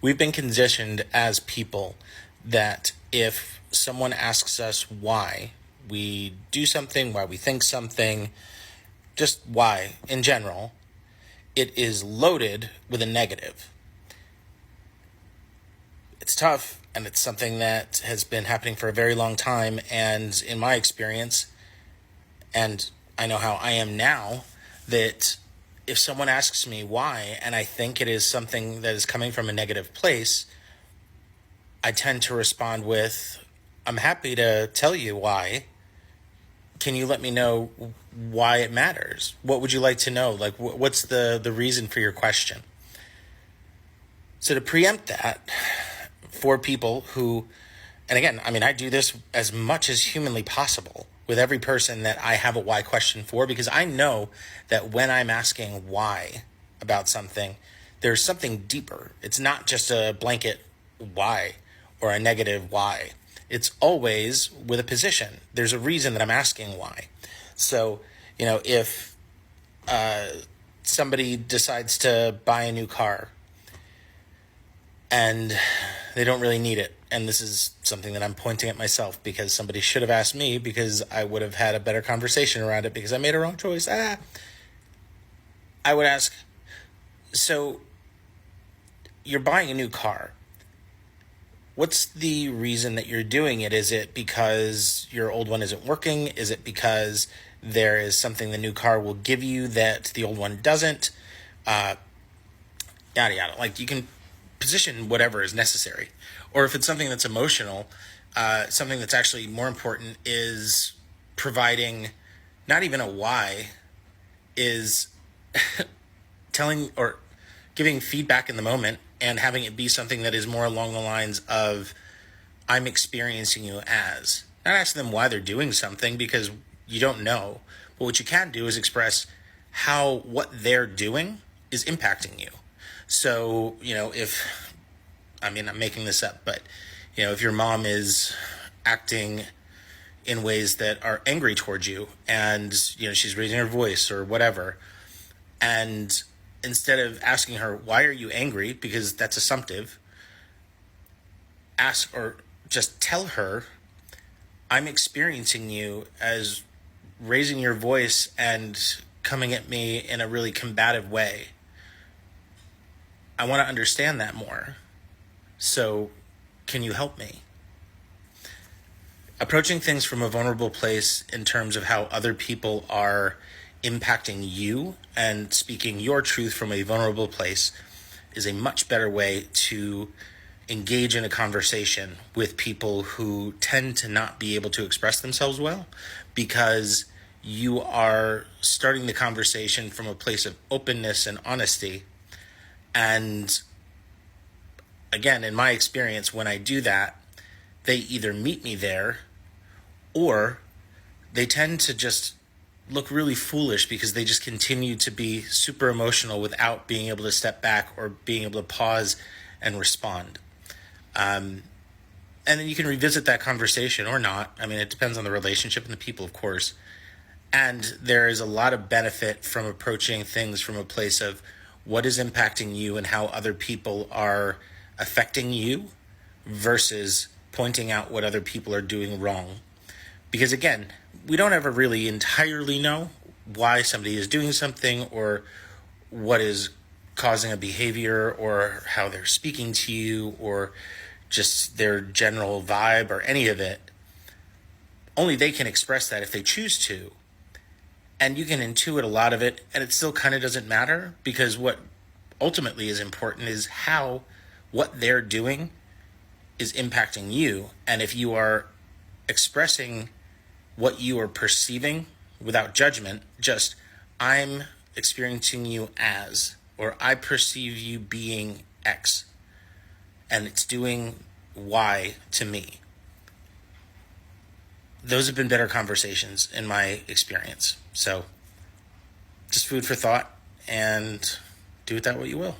We've been conditioned as people that if someone asks us why we do something, why we think something, just why in general, it is loaded with a negative. It's tough, and it's something that has been happening for a very long time. And in my experience, and I know how I am now, that if someone asks me why, and I think it is something that is coming from a negative place, I tend to respond with, I'm happy to tell you why. Can you let me know why it matters? What would you like to know? Like, what's the reason for your question? So to preempt that, for people who, and again, I mean, I do this as much as humanly possible with every person that I have a why question for, because I know that when I'm asking why about something, there's something deeper. It's not just a blanket why or a negative why. It's always with a position. There's a reason that I'm asking why. So, if somebody decides to buy a new car and they don't really need it, and this is something that I'm pointing at myself because somebody should have asked me, because I would have had a better conversation around it because I made a wrong choice. I would ask, so you're buying a new car. What's the reason that you're doing it? Is it because your old one isn't working? Is it because there is something the new car will give you that the old one doesn't? Yada, yada. Like, you can position whatever is necessary. Or if it's something that's emotional, something that's actually more important is providing not even a why, is telling or giving feedback in the moment and having it be something that is more along the lines of, I'm experiencing you as. Not asking them why they're doing something, because you don't know. But what you can do is express how what they're doing is impacting you. So, I'm making this up, but, if your mom is acting in ways that are angry towards you, and, she's raising her voice or whatever, and instead of asking her, why are you angry? Because that's assumptive. Ask, or just tell her, I'm experiencing you as raising your voice and coming at me in a really combative way. I want to understand that more. So can you help me? Approaching things from a vulnerable place in terms of how other people are impacting you and speaking your truth from a vulnerable place is a much better way to engage in a conversation with people who tend to not be able to express themselves well, because you are starting the conversation from a place of openness and honesty. And again, in my experience, when I do that, they either meet me there or they tend to just look really foolish because they just continue to be super emotional without being able to step back or being able to pause and respond. And then you can revisit that conversation or not. I mean, it depends on the relationship and the people, of course. And there is a lot of benefit from approaching things from a place of what is impacting you and how other people are affecting you versus pointing out what other people are doing wrong. Because again, we don't ever really entirely know why somebody is doing something or what is causing a behavior or how they're speaking to you or just their general vibe or any of it. Only they can express that if they choose to. And you can intuit a lot of it, and it still kind of doesn't matter, because what ultimately is important is how what they're doing is impacting you. And if you are expressing what you are perceiving without judgment, just, I'm experiencing you as, or I perceive you being X, and it's doing Y to me. Those have been better conversations in my experience. So just food for thought, and do with that what you will.